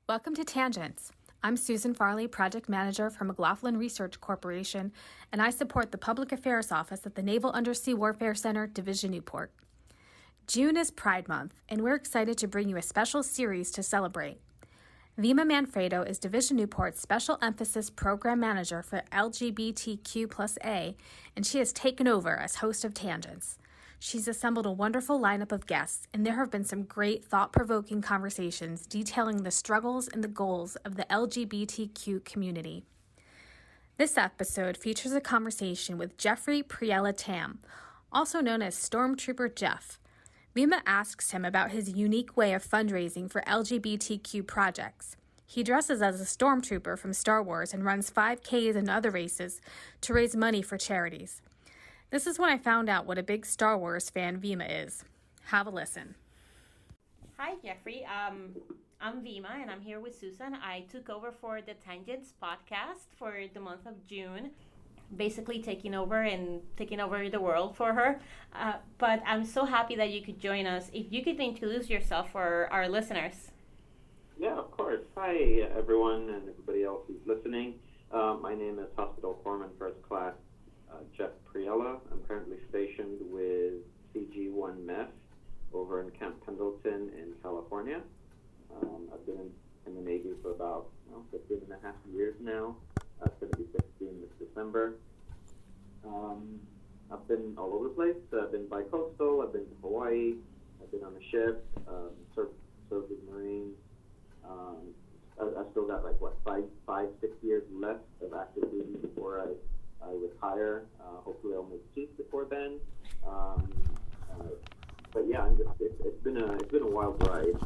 Welcome to Tangents. I'm Susan Farley, Project Manager for McLaughlin Research Corporation, and I support the Public Affairs Office at the Naval Undersea Warfare Center, Division Newport. June is Pride Month, and we're excited to bring you a special series to celebrate. Vima Manfredo is Division Newport's Special Emphasis Program Manager for LGBTQ+A, and she has taken over as host of Tangents. She's assembled a wonderful lineup of guests, and there have been some great thought-provoking conversations detailing the struggles and the goals of the LGBTQ community. This episode features a conversation with Jeffry Priela-Tam, also known as Stormtrooper Jeff. Vima asks him about his unique way of fundraising for LGBTQ projects. He dresses as a stormtrooper from Star Wars and runs 5Ks and other races to raise money for charities. This is when I found out what a big Star Wars fan Vima is. Have a listen. Hi, Jeffrey. I'm Vima, and I'm here with Susan. I took over for the Tangents podcast for the month of June, basically taking over the world for her. But I'm so happy that you could join us. If you could introduce yourself for our listeners. Yeah, of course. Hi, everyone and everybody else who's listening. My name is Hospital Foreman First Class Jeff Priela. I'm currently stationed with CG-1 MEF over in Camp Pendleton in California. I've been in the Navy for about 15 and a half years now. It's going to be 16 this December. I've been all over the place. I've been bi-coastal. I've been to Hawaii. I've been on a ship. Served as Marines. I've still got 6 years left of active duty before I retire. Hopefully I'll make peace before then. But yeah, it's been a wild ride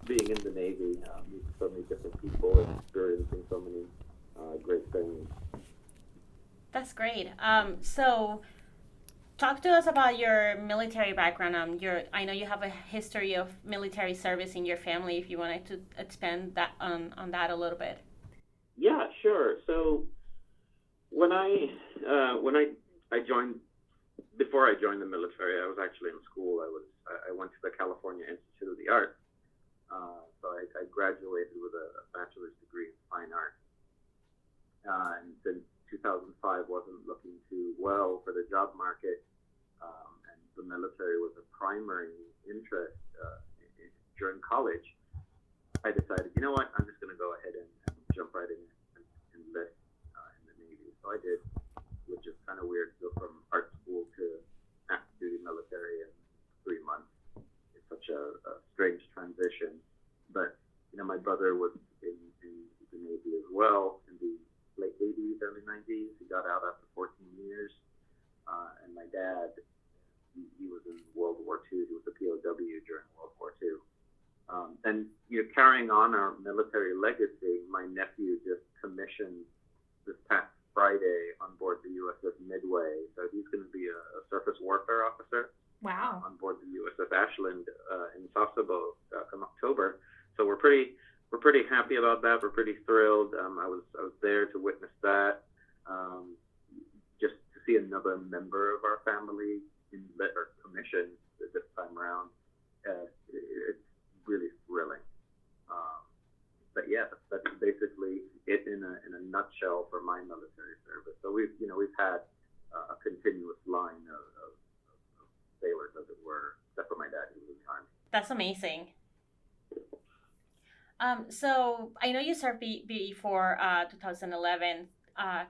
being in the Navy, meeting so many different people and experiencing so many great things. That's great. So talk to us about your military background. I know you have a history of military service in your family. If you wanted to expand that on that a little bit. Yeah, sure. So when I joined, before I joined the military, I was actually in school. I went to the California Institute of the Arts. So I graduated with a bachelor's degree in fine art. And since 2005 wasn't looking too well for the job market, and the military was a primary interest during college, I decided, you know what, I'm just going to go ahead and jump right in and enlist in the Navy. So I did, which is kind of weird to go from art school to active duty military in 3 months. It's such a strange transition. But, my brother was in the Navy as well in the late 80s, early 90s. He got out after 14 years. And my dad, he was in World War II. He was a POW during World War II. And carrying on our military legacy, my nephew just commissioned this past Friday on board the USS Midway. So he's going to be a surface warfare officer. Wow. On board the USS Ashland in Sasebo come October. So we're pretty happy about that. We're pretty thrilled. I was there to witness that. Just to see another member of our family enlit or commissioned this time around. It's really thrilling. But yeah, that's basically it in a nutshell for my military service. So we've had a continuous line of sailors, as it were, except for my dad, who was in the Army. That's amazing. So I know you served before 2011.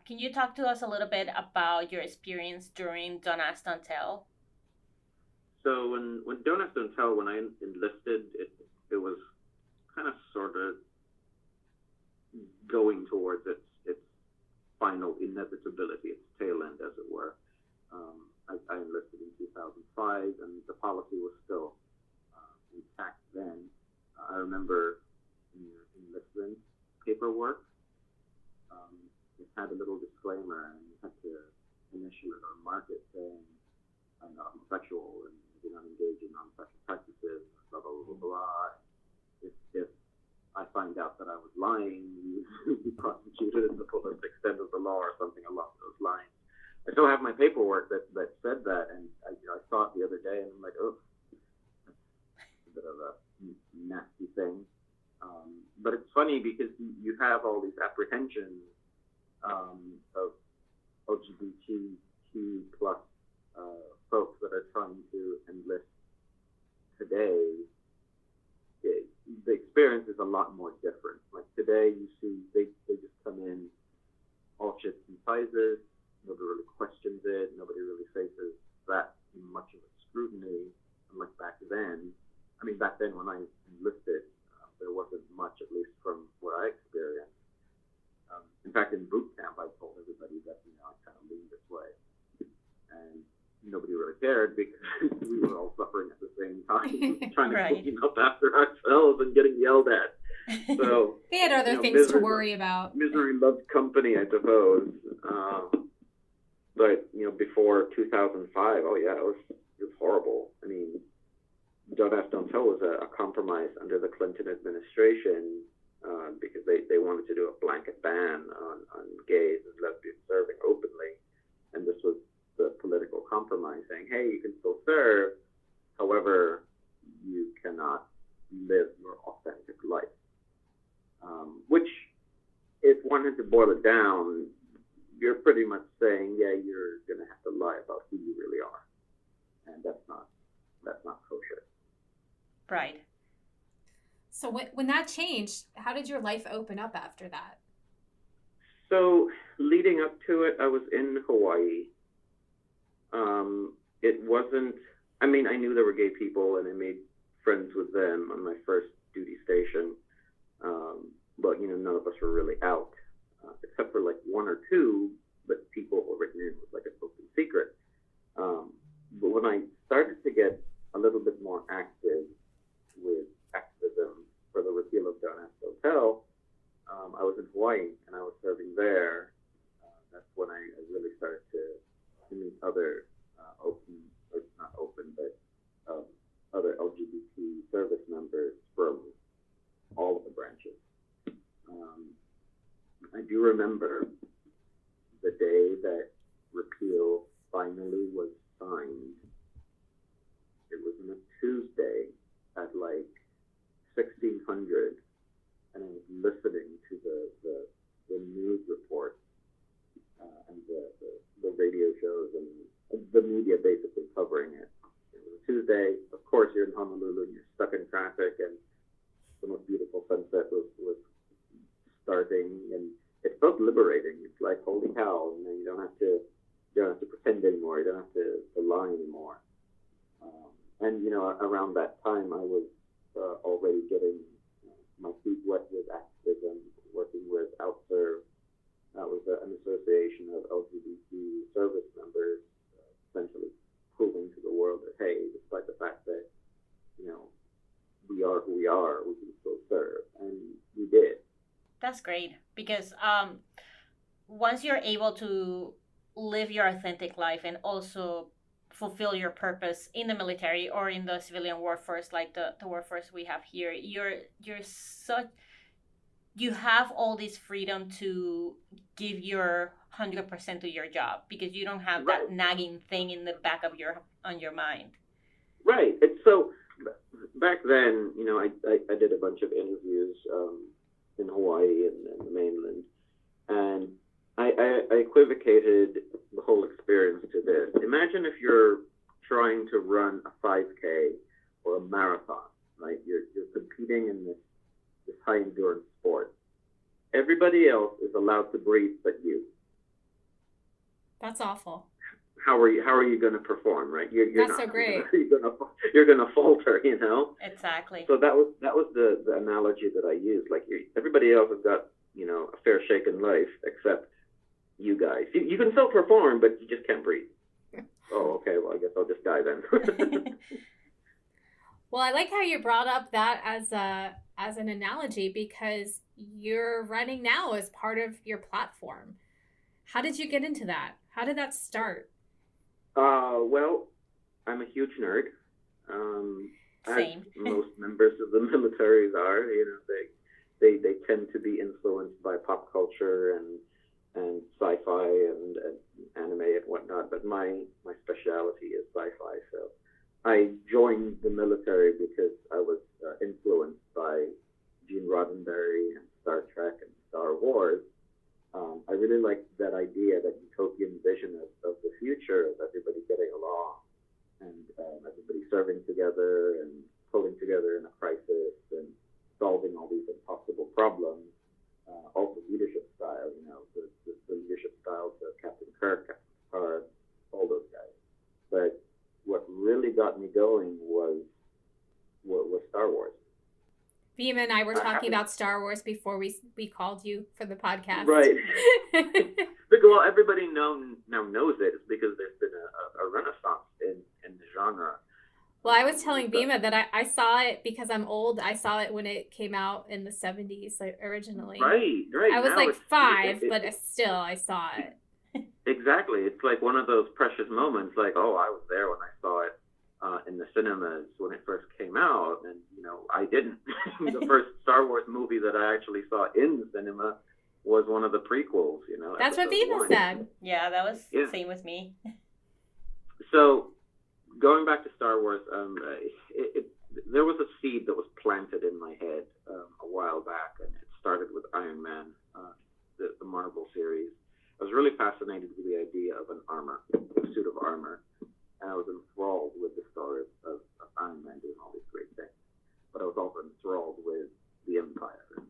Can you talk to us a little bit about your experience during Don't Ask, Don't Tell? So when Don't Ask, Don't Tell, when I enlisted, it was kind of sort of going towards its final inevitability, its tail end, as it were. I enlisted in 2005, and the policy was still intact then. I remember in your enlistment paperwork, it had a little disclaimer, and you had to initial it or mark it saying, I'm not homosexual and do not engage in non-sexual practices, blah, blah, blah, blah, blah. If I find out that I was lying, you would be prosecuted in the fullest extent of the law or something along those lines. I still have my paperwork that said that, and I saw it the other day, and I'm like, oh, that's a bit of a nasty thing. but it's funny because you have all these apprehensions of LGBTQ plus folks that are trying to enlist today. The experience is a lot more different. Like today, you see they just come in all shapes and sizes. Nobody really questions it. Nobody really faces that much of a scrutiny. Unlike back then. I mean, back then when I enlisted, there wasn't much, at least from what I experienced. In fact, in boot camp, I told everybody that, I kind of lean this way. And nobody really cared because we were all suffering at the same time, trying to clean up after ourselves and getting yelled at. So they had other things to worry about. Misery loves company, I suppose. But, before 2005, oh yeah, it was horrible. I mean, Don't Ask, Don't Tell was a compromise under the Clinton administration because they wanted to do a blanket ban on gays and lesbians serving openly. And this was the political compromise saying, hey, you can still serve, however, you cannot live your authentic life. Which, if one had to boil it down, you're pretty much saying, yeah, you're going to have to lie about who you really are. And that's not kosher. Right. So when that changed, how did your life open up after that? So leading up to it, I was in Hawaii. It wasn't, I mean, I knew there were gay people and I made friends with them on my first duty station. But, none of us were really out, except for like one or two, but people were written in with like an open secret. But when I started to get a little bit more active with activism for the repeal of Don't Ask, Don't Tell, I was in Hawaii and I was serving there. That's when I really started to meet other other LGBT service members from all of the branches. I do remember the day that repeal finally was signed. It was on a Tuesday at like 1600, and I was listening to the news reports and the radio shows and the media basically covering it. It was a Tuesday. Of course, you're in Honolulu and you're stuck in traffic, and the most beautiful sunset was starting, and it felt liberating. It's like, holy cow, you don't have to pretend anymore. You don't have to lie anymore. And around that time, I was already getting my feet wet with activism, working with OutServe. That was an association of LGBT service members, essentially proving to the world that, hey, despite the fact that we are who we are, we can still serve, and we did. That's great, because once you're able to live your authentic life and also fulfill your purpose in the military or in the civilian workforce, like the workforce we have here, you have all this freedom to give your 100% to your job, because you don't have that nagging thing in the back of your mind. Right. It's so back then, I did a bunch of interviews in Hawaii and the mainland, and I equivocated the whole experience to this. Imagine if you're trying to run a 5K or a marathon, right? You're competing in this high endurance sport. Everybody else is allowed to breathe but you. That's awful. How are you going to perform, right? You're That's not, so great. You're going to falter, Exactly. So that was the analogy that I used. Like everybody else has got a fair shake in life except you guys. You can still perform, but you just can't breathe. Oh, okay. Well, I guess I'll just die then. Well, I like how you brought up that as an analogy, because you're running now as part of your platform. How did you get into that? How did that start? Well, I'm a huge nerd. Same. As most members of the militaries are, they tend to be influenced by pop culture and sci-fi and anime and whatnot. But my specialty is sci-fi. So I joined the military because I was influenced by Gene Roddenberry and Star Trek and Star Wars, I really liked that idea, that utopian vision of the future, of everybody getting along and everybody serving together and pulling together in a crisis and solving all these impossible problems. Also leadership style, the leadership styles of Captain Kirk, Captain Picard, all those guys. But what really got me going was Star Wars. Vima and I were talking about Star Wars before we called you for the podcast. Right. Well, everybody now knows it. It's because there's been a renaissance in the genre. Well, I was telling Vima that I saw it because I'm old. I saw it when it came out in the 70s, like, originally. Right. I was like 5, but still, I saw it. Exactly. It's like one of those precious moments, like, oh, I was there when I saw it in the cinemas when it first came out, and I didn't. The first Star Wars movie that I actually saw in the cinema was one of the prequels. That's what Vima said. Yeah, that was the same with me. So, going back to Star Wars, there was a seed that was planted in my head a while back, and it started with Iron Man, the Marvel series. I was really fascinated with the idea of an armor, a suit of armor, and I was enthralled with the story of Iron Man doing all these great things. But I was also enthralled with the Empire, and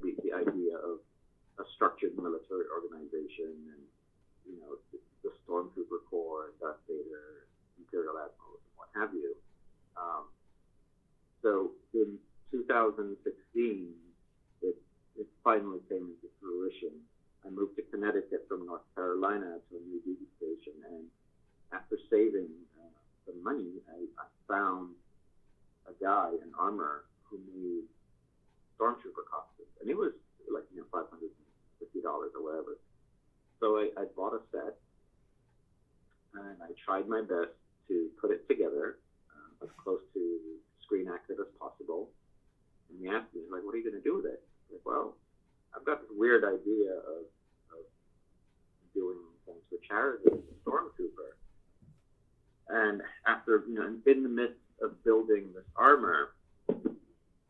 the idea of a structured military organization, and the Stormtrooper Corps, Darth Vader, Imperial Admirals, and what have you. So in 2016, it finally came into fruition. I moved to Connecticut from North Carolina to a new duty station, and after saving some money, I found a guy in armor who made Stormtrooper costumes, and it was like $550 or whatever. So I bought a set, and I tried my best to put it together as close to screen accurate as possible. And he asked me, like, what are you going to do with it? Like, well, I've got this weird idea of doing things for charity as a Stormtrooper. And after, in the midst of building this armor,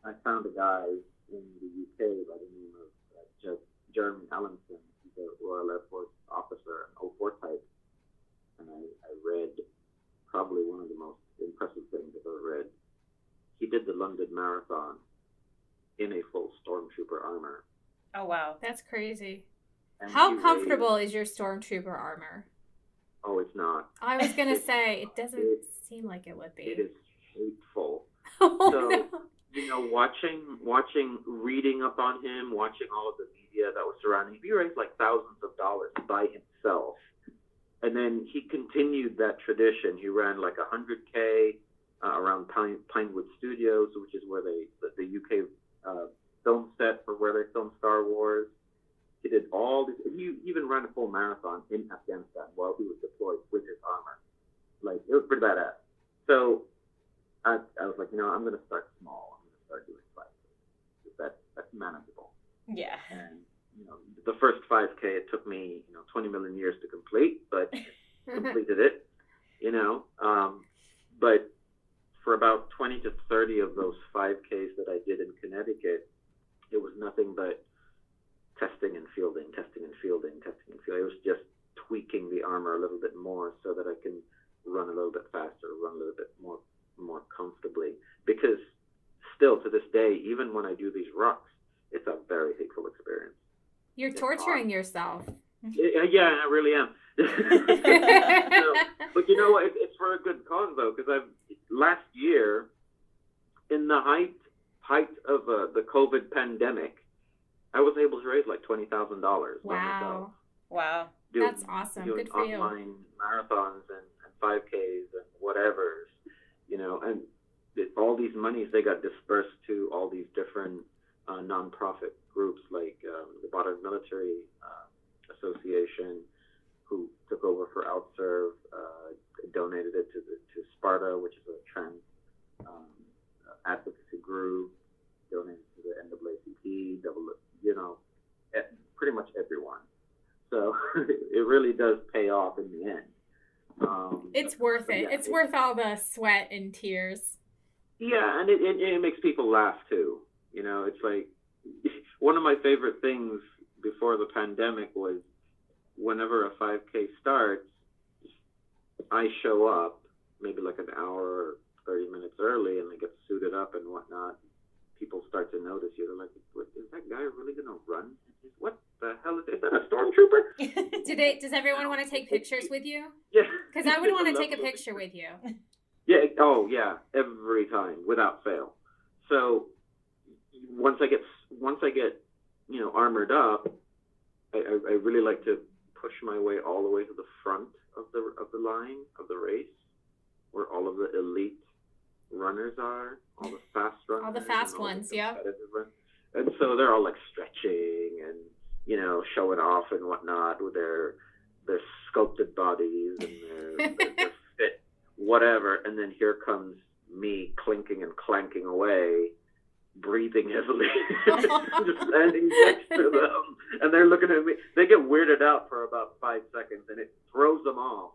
I found a guy in the UK by the name of Jeremy Allenson. He's a Royal Air Force officer, an 04 type. And I read probably one of the most impressive things I've ever read. He did the London Marathon in a full Stormtrooper armor. Oh, wow. That's crazy. And how comfortable is your Stormtrooper armor? Oh, it's not. I was going to say, it doesn't seem like it would be. It is hateful. Oh, no. Watching, reading up on him, watching all of the media that was surrounding him, he raised like thousands of dollars by himself. And then he continued that tradition. He ran like 100K around Pinewood Studios, which is where the UK film set for where they filmed Star Wars. He did all this. He even ran a full marathon in Afghanistan while he was deployed with his armor. Like, it was pretty badass. So I was like, I'm going to start small. I'm going to start doing 5K. That's manageable. Yeah. And the first 5K, it took me 20 million years to complete, but completed it. But for about 20 to 30 of those 5Ks that I did in Connecticut, it was nothing but testing and fielding. It was just tweaking the armor a little bit more so that I can run a little bit faster, run a little bit more comfortably. Because still to this day, even when I do these rucks, it's a very hateful experience. You're torturing yourself. Yeah, I really am. But it's for a good cause though, because last year, in the height of the COVID pandemic, I was able to raise like $20,000 by myself. Wow. That's awesome. Doing Good for you. online marathons and 5Ks and whatever, and all these monies, they got dispersed to all these different nonprofit groups like the Modern Military Association, who took over for Outserve, donated it to Sparta, which is a trans advocacy group, donated to the NAACP, pretty much everyone. So it really does pay off in the end. It's worth it. Yeah, it's worth all the sweat and tears. Yeah, and it makes people laugh too. You know, it's like one of my favorite things before the pandemic was whenever a 5K starts, I show up maybe like an hour or 30 minutes early, and I get suited up and whatnot. People start to notice you. They're like, is that guy really going to run? What the hell is that, a stormtrooper? Does everyone want to take pictures with you? Yeah. Because I would want to take a picture with you. Yeah. Oh, yeah. Every time, without fail. So once I get armored up, I really like to push my way all the way to the front of the line of the race, where all of the elite runners are, all the fast runners, all the fast ones, yeah. And so they're all like stretching and showing off and whatnot with their sculpted bodies and their fit, whatever. And then here comes me clinking and clanking away, breathing heavily, just standing next to them, and they're looking at me. They get weirded out for about 5 seconds, and it throws them off.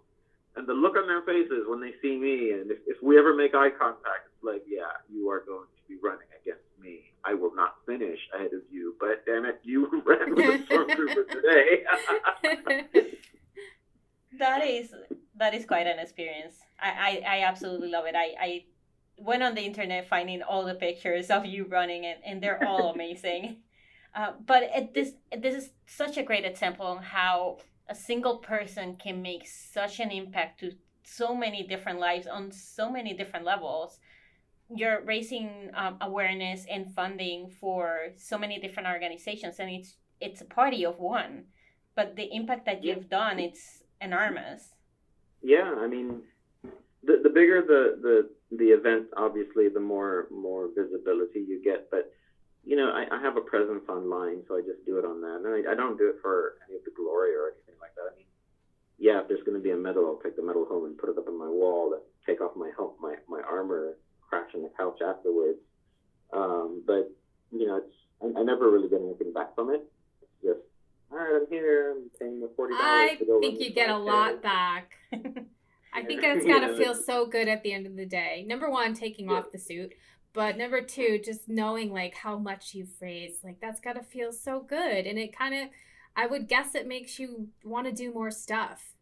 And the look on their faces when they see me, and if we ever make eye contact, it's like, yeah, you are going to be running against me. I will not finish ahead of you, but damn it, you ran with the Stormtrooper today. That is quite an experience. I absolutely love it. I went on the internet finding all the pictures of you running, and they're all amazing. But this is such a great example on how a single person can make such an impact to so many different lives on so many different levels. You're raising awareness and funding for so many different organizations, and it's a party of one. But the impact that you've done, it's enormous. Yeah, I mean, the bigger the event, obviously, the more visibility you get. But I have a presence online, so I just do it on that. And I don't do it for any of the glory or anything like that. I mean, yeah, if there's going to be a medal, I'll take the medal home and put it up on my wall, and take off my armor, crash on the couch afterwards. But I never really get anything back from it. It's just, all right, I'm here. I'm paying the $40 to go. I think you get a lot back. I think that's got to feel so good at the end of the day. Number one, taking off the suit. But number two, just knowing like how much you've raised, like that's got to feel so good. And it kind of, I would guess it makes you want to do more stuff.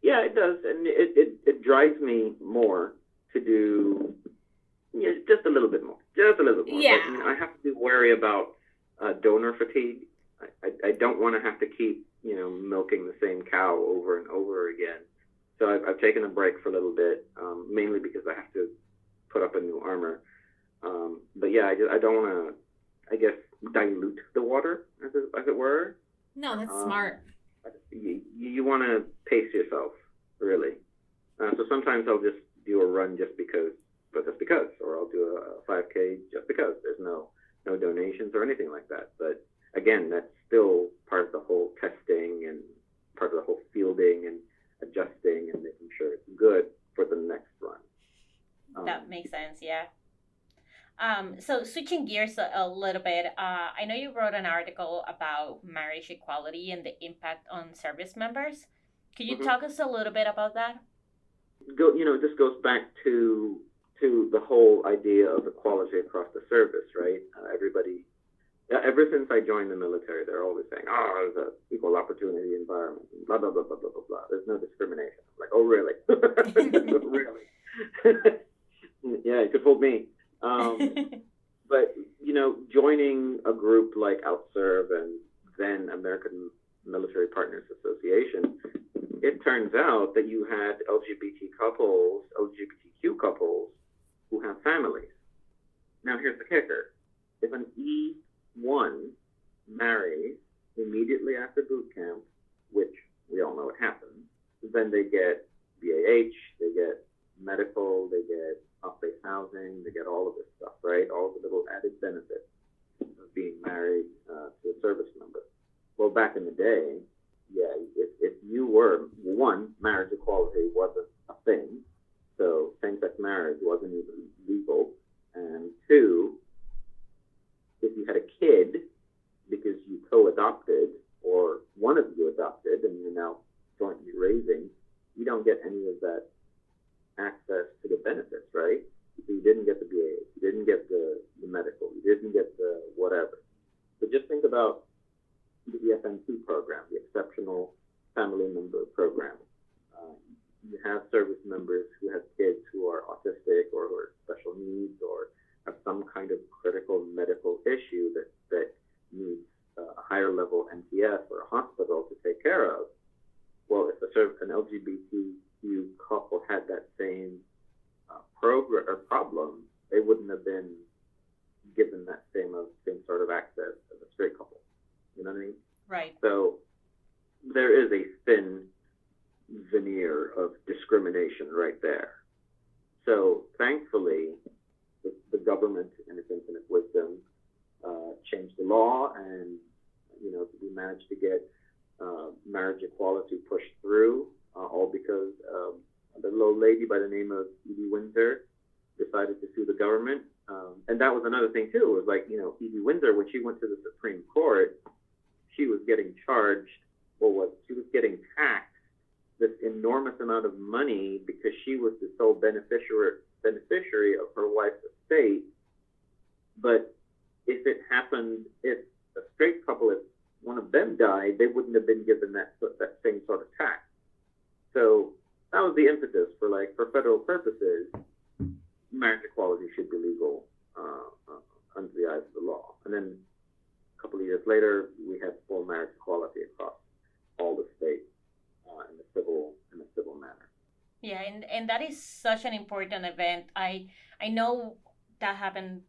Yeah, it does. And it drives me more to do just a little bit more. Just a little bit more. Yeah. But, I have to be wary about donor fatigue. I don't want to have to keep, milking the same cow over and over again. So I've taken a break for a little bit, mainly because I have to put up a new armor. But yeah, I don't want to, I guess, dilute the water, as it were. No, that's smart. You want to pace yourself, really. So sometimes I'll just do a run just because, or I'll do a 5K just because. There's no donations or anything like that. But again, that's still part of the whole testing and part of the whole fielding and adjusting and making sure it's good for the next run. That makes sense, yeah. So switching gears a little bit, I know you wrote an article about marriage equality and the impact on service members. Could you talk us a little bit about that? This goes back to the whole idea of equality across the service, right? Everybody, ever since I joined the military, they're always saying, "Oh, there's an equal opportunity environment, blah blah blah blah blah blah blah. There's no discrimination." I'm like, oh really? Really? Yeah, you could fool me. But joining a group like OutServe and then American Military Partners Association, it turns out that you had LGBTQ couples who have families. Now here's the kicker. If an E1 marries immediately after boot camp, which we all know what happens, then they get BAH, they get medical, they get off-base housing, they get all of this stuff, right? All the little added benefits of being married to a service member. Well, back in the day, yeah, if you were, one, marriage equality wasn't a thing, so same-sex marriage wasn't even legal, and two, if you had a kid because you co-adopted or one of you adopted and you're now jointly raising, you don't get any of that access to the benefits, right? So you didn't get the BA, you didn't get the medical, you didn't get the whatever. So just think about the EFN2 program, the Exceptional Family Member Program. You have service members who have kids who are autistic or who are special needs or have some kind of critical medical issue that needs a higher level NPS or a hospital to take care of. Well, if an LGBTQ couple had that same program or problem, they wouldn't have been given that same sort of access as a straight couple. You know what I mean? Right. So there is a thin veneer of discrimination right there. So thankfully, the government, in its infinite wisdom, changed the law, and we managed to get marriage equality pushed through, all because the little lady by the name of Edie Windsor decided to sue the government. And that was another thing too. It was like, Edie Windsor, when she went to the Supreme Court, she was getting charged, she was getting taxed this enormous amount of money because she was the sole beneficiary of her wife's estate. But if a straight couple, if one of them died, they wouldn't have been given that same sort of tax. So that was the impetus for federal purposes, marriage equality should be legal under the eyes of the law. And then a couple of years later, we had full marriage equality across all the states in a civil manner. Yeah, and that is such an important event. I know that happened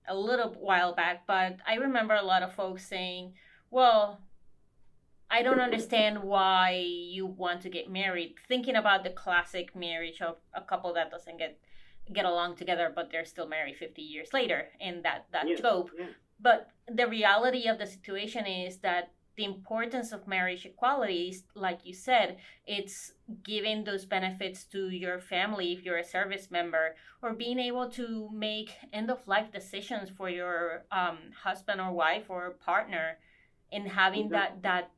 a little while back, but I remember a lot of folks saying, well, I don't understand why you want to get married, thinking about the classic marriage of a couple that doesn't get along together, but they're still married 50 years later, and that trope. Yeah. But the reality of the situation is that the importance of marriage equality is, like you said, it's giving those benefits to your family if you're a service member, or being able to make end-of-life decisions for your husband or wife or partner, and having that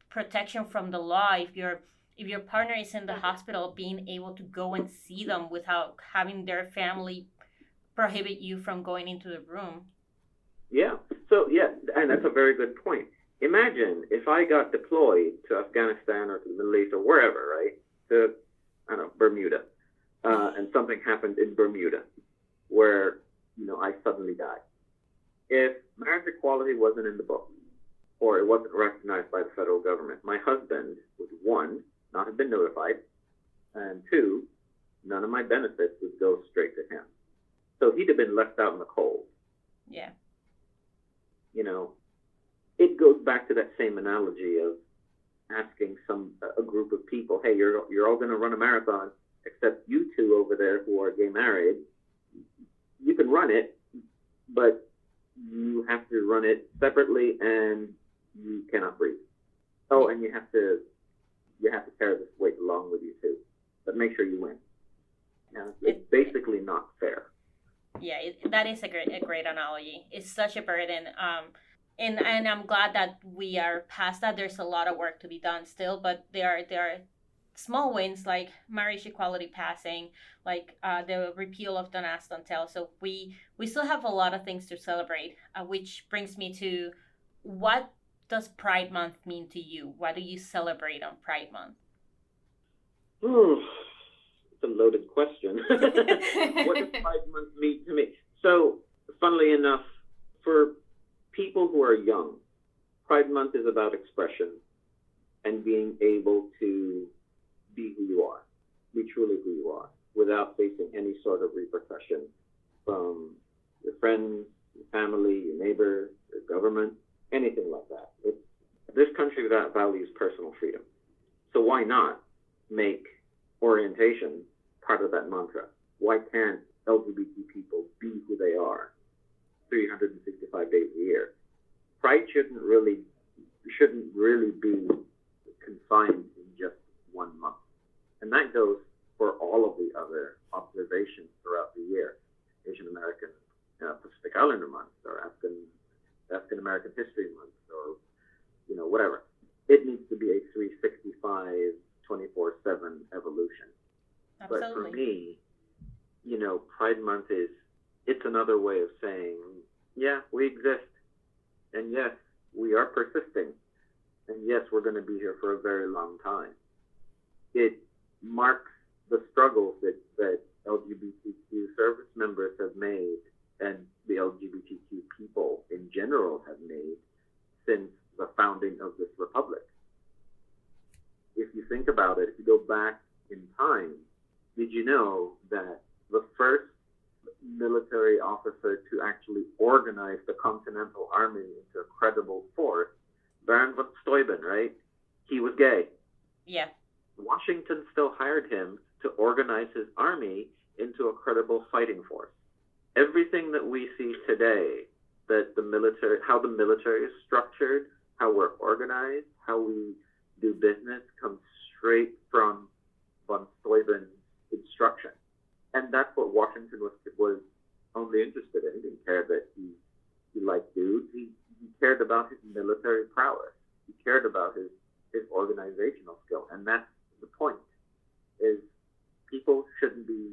protection from the law. If your partner is in the hospital, being able to go and see them without having their family prohibit you from going into the room. Yeah. So, yeah, and that's a very good point. Imagine if I got deployed to Afghanistan or to the Middle East or wherever, right, to, Bermuda, and something happened in Bermuda where, I suddenly died. If marriage equality wasn't in the book, or it wasn't recognized by the federal government, my husband would, one, not have been notified, and two, none of my benefits would go straight to him. So he'd have been left out in the cold. Yeah. It goes back to that same analogy of asking a group of people, hey, you're all going to run a marathon, except you two over there who are gay married. You can run it, but you have to run it separately, and you cannot breathe. Oh, and you have to carry this weight along with you too, but make sure you win. It's basically not fair. Yeah, that is a great analogy. It's such a burden. And I'm glad that we are past that. There's a lot of work to be done still, but there are small wins like marriage equality passing, like the repeal of Don't Ask, Don't Tell. So we still have a lot of things to celebrate, which brings me to, what does Pride Month mean to you? What do you celebrate on Pride Month? It's a loaded question. What does Pride Month mean to me? So, funnily enough, for people who are young, Pride Month is about expression and being able to be who you are, be truly who you are, without facing any sort of repercussion from your friends, your family, your neighbor, your government, anything like that. This country values personal freedom. So why not make orientation part of that mantra? Why can't LGBT people be who they are 365 days a year? Pride shouldn't really be confined in just 1 month. And that goes for all of the other observations throughout the year. Asian American Pacific Islander Month, or African American History Month, or whatever. It needs to be a 365, 24/7 evolution. Absolutely. But for me, Pride Month it's another way of saying, yeah, we exist. And yes, we are persisting. And yes, we're going to be here for a very long time. It marks the struggles that LGBTQ service members have made and the LGBTQ people in general have made since the founding of this republic. If you think about it, if you go back in time, did you know that the first military officer to actually organize the Continental Army into a credible force, Baron von Steuben, right? He was gay. Yeah. Washington still hired him to organize his army into a credible fighting force. Everything that we see today, that the military, how the military is structured, how we're organized, how we do business, comes straight from von Steuben's instruction. And that's what Washington was only interested in. He didn't care that he liked dudes. He cared about his military prowess. He cared about his organizational skill. And that's the point, is people shouldn't be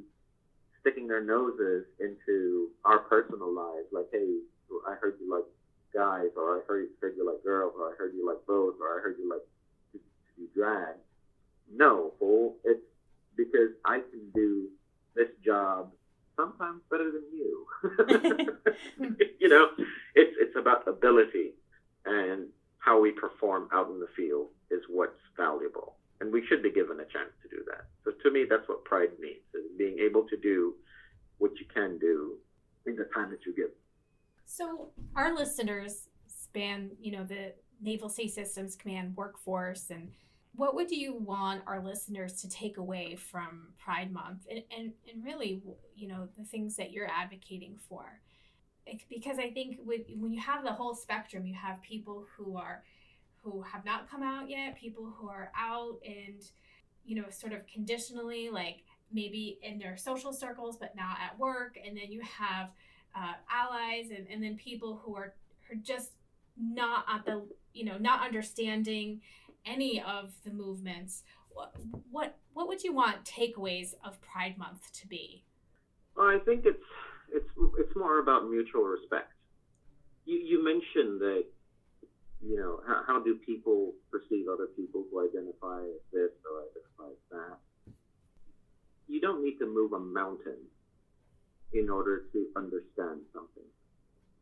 sticking their noses into our personal lives, like, hey, I heard you like guys, or I heard you like girls, or I heard you like both, or I heard you like to be dragged. No, fool. It's because I can do this job sometimes better than you. You know, it's about ability, and how we perform out in the field is what's valuable. And we should be given a chance to do that. So to me, that's what pride means, is being able to do what you can do in the time that you give. So our listeners span, the Naval Sea Systems Command workforce, and what would you want our listeners to take away from Pride Month and really, the things that you're advocating for? Because I think when you have the whole spectrum, you have people who have not come out yet, people who are out and, sort of conditionally, like maybe in their social circles, but not at work. And then you have allies and then people who are just not at the, not understanding any of the movements. What would you want takeaways of Pride Month to be? Well, I think it's more about mutual respect. You mentioned that, how do people perceive other people who identify as this or identify as that? You don't need to move a mountain in order to understand something.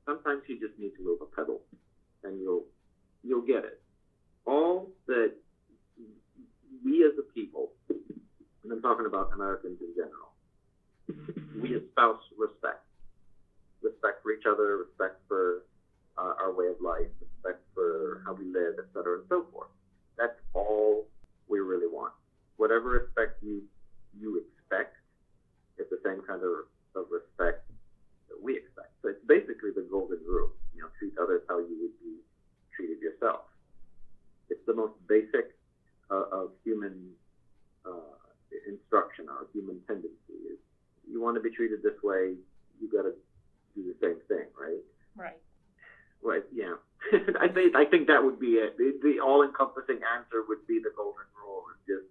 Sometimes you just need to move a pebble, and you'll get it. All that we as a people, and I'm talking about Americans in general, we espouse respect. Respect for each other, respect for our way of life, respect for how we live, etc., and so forth. That's all we really want. Whatever respect you expect is the same kind of respect that we expect. So it's basically the golden rule. Treat others how you would be treated yourself. It's the most basic of human instruction, or human tendency. Is you want to be treated this way, you got to do the same thing, right? Right. Right. Yeah. I think that would be it. The all-encompassing answer would be the golden rule: is just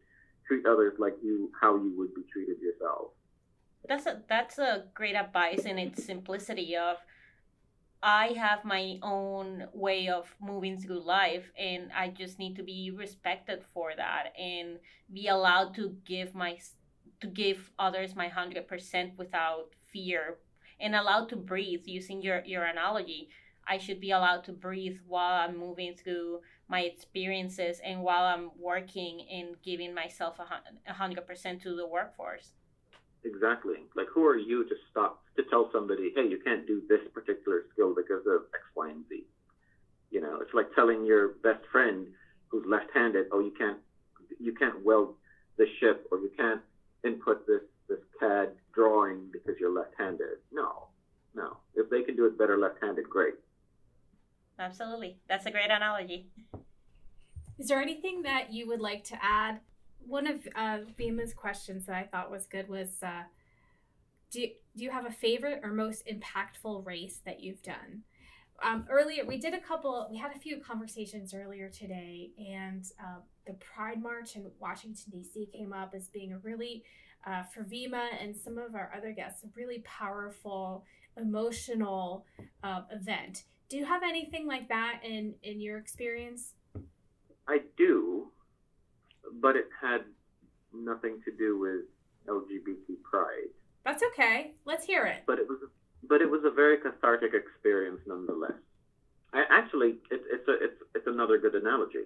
treat others like how you would be treated yourself. That's a great advice in its simplicity of, I have my own way of moving through life, and I just need to be respected for that and be allowed to give others my 100% without fear, and allowed to breathe. Using your analogy, I should be allowed to breathe while I'm moving through my experiences and while I'm working and giving myself 100% to the workforce. Exactly. Like, who are you to tell somebody, hey, you can't do this particular skill because of X, Y, and Z? It's like telling your best friend who's left-handed, oh, you can't weld the ship, or you can't input this CAD drawing because you're left-handed. No. If they can do it better left-handed, great. Absolutely. That's a great analogy. Is there anything that you would like to add? One of Vima's questions that I thought was good was, do you have a favorite or most impactful race that you've done? Earlier, we had a few conversations earlier today, and the Pride March in Washington, D.C. came up as being a really for Vima and some of our other guests, a really powerful, emotional event. Do you have anything like that in your experience? I do, but it had nothing to do with LGBT pride. That's okay. Let's hear it. But it was a very cathartic experience nonetheless. It's another good analogy,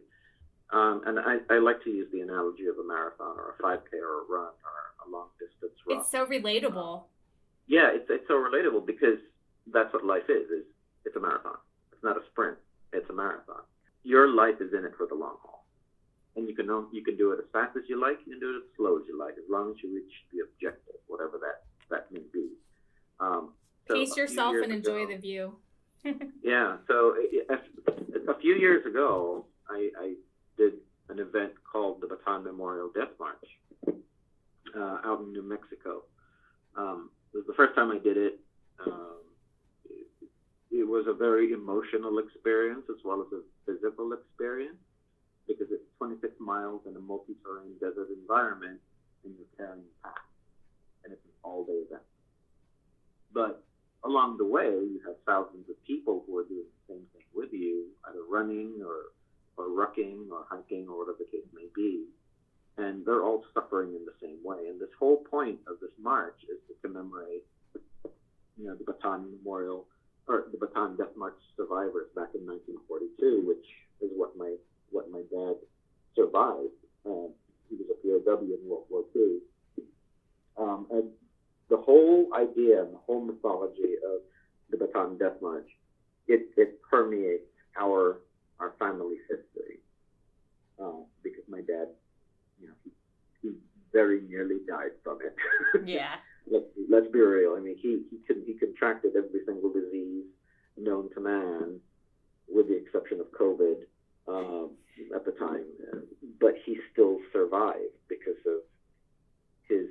and I like to use the analogy of a marathon or a 5K or a run or a long distance run. It's so relatable. Yeah, it's so relatable because that's what life is it's a marathon. It's not a sprint. It's a marathon. Your life is in it for the long haul, and you can do it as fast as you like. You can do it as slow as you like, as long as you reach the objective, whatever that may be. Pace yourself and enjoy the view. Yeah. So a few years ago, I did an event called the Bataan Memorial Death March out in New Mexico. It was the first time I did it. It was a very emotional experience as well as a physical experience because it's 26 miles in a multi-terrain desert environment and you're carrying packs, and it's an all-day event. But along the way, you have thousands of people who are doing the same thing with you, either running or rucking or hiking or whatever the case may be. And they're all suffering in the same way. And this whole point of this march is to commemorate, the Bataan Memorial or the Bataan Death March survivors back in 1942, which is what my dad survived. He was a POW in World War II. And the whole idea and the whole mythology of the Bataan Death March, it permeates our family's history. Because my dad, he very nearly died from it. Yeah. Let's be real. I mean, he contracted every single disease known to man, with the exception of COVID at the time. But he still survived because of his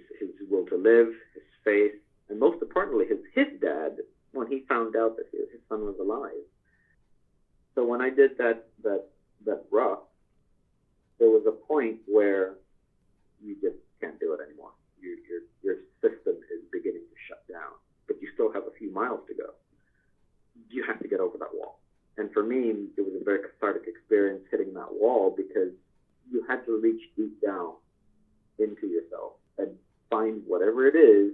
will to live, his faith, and most importantly, his dad, when he found out that his son was alive. So when I did that rough, there was a point where you just can't do it anymore. Your system is beginning to shut down, but you still have a few miles to go. You have to get over that wall. And for me, it was a very cathartic experience hitting that wall because you had to reach deep down into yourself and find whatever it is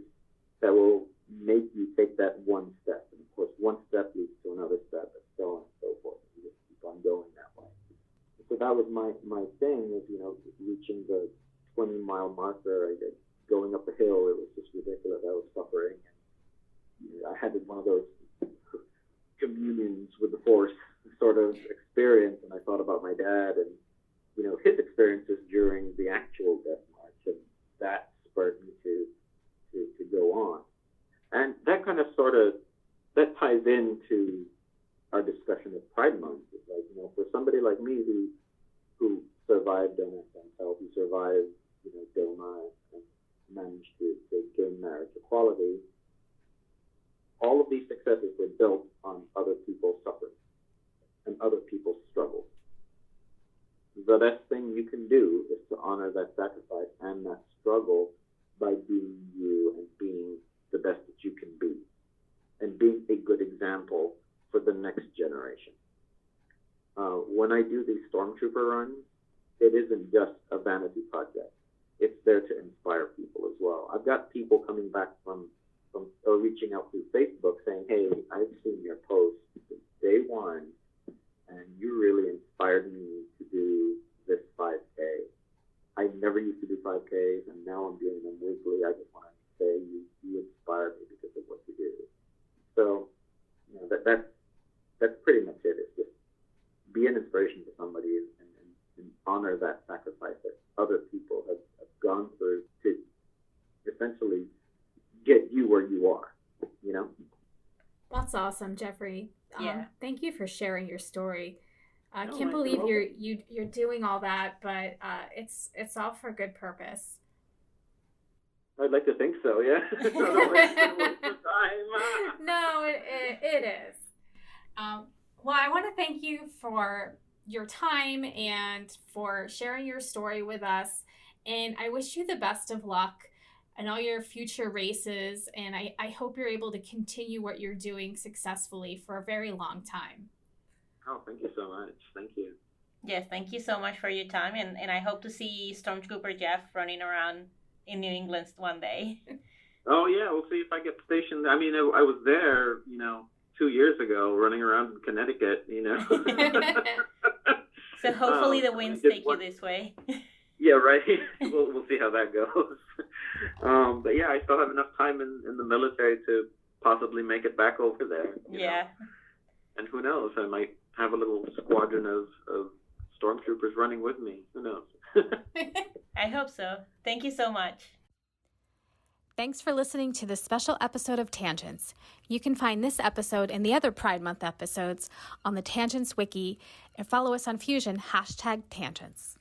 that will make you take that one step. And of course, one step leads to another step, and so on and so forth. You just keep on going that way. So that was my thing, is, reaching the 20-mile marker. Going up the hill, it was just ridiculous. I was suffering. And I had one of those communions with the force sort of experience, and I thought about my dad and, his experiences during the actual death march, and that spurred me to go on. And that kind of that ties into our discussion of Pride Month. It's like, for somebody like me who survived NSM, who survived, DOMA, and managed to gain marriage equality, all of these successes were built on other people's suffering and other people's struggles. The best thing you can do is to honor that sacrifice and that struggle by being you and being the best that you can be, and being a good example for the next generation. When I do these Stormtrooper runs, it isn't just a vanity project. It's there to inspire people as well. I've got people coming back from or reaching out through Facebook saying, "Hey, I've seen your post since day one, and you really inspired me to do this 5K. I never used to do 5Ks, and now I'm doing them weekly. I just want to say you inspired me because of what you do." So, that's pretty much it. It's just be an inspiration to somebody and honor that sacrifice that other people have gone through to essentially get you where you are, That's awesome, Jeffrey. Yeah. Thank you for sharing your story. I No, can't I believe know. you're doing all that, but it's all for good purpose. I'd like to think so, yeah. It's not a waste of time. No, it is. Well, I want to thank you for your time and for sharing your story with us. And I wish you the best of luck and all your future races. And I hope you're able to continue what you're doing successfully for a very long time. Oh, thank you so much. Thank you. Yes, thank you so much for your time. And I hope to see Stormtrooper Jeff running around in New England one day. Oh, yeah, we'll see if I get stationed. I mean, I was there, 2 years ago, running around in Connecticut, So hopefully the winds take you this way. Yeah, right. We'll see how that goes. But yeah, I still have enough time in the military to possibly make it back over there. You know? And who knows? I might have a little squadron of stormtroopers running with me. Who knows? I hope so. Thank you so much. Thanks for listening to this special episode of Tangents. You can find this episode and the other Pride Month episodes on the Tangents Wiki and follow us on Fusion #Tangents.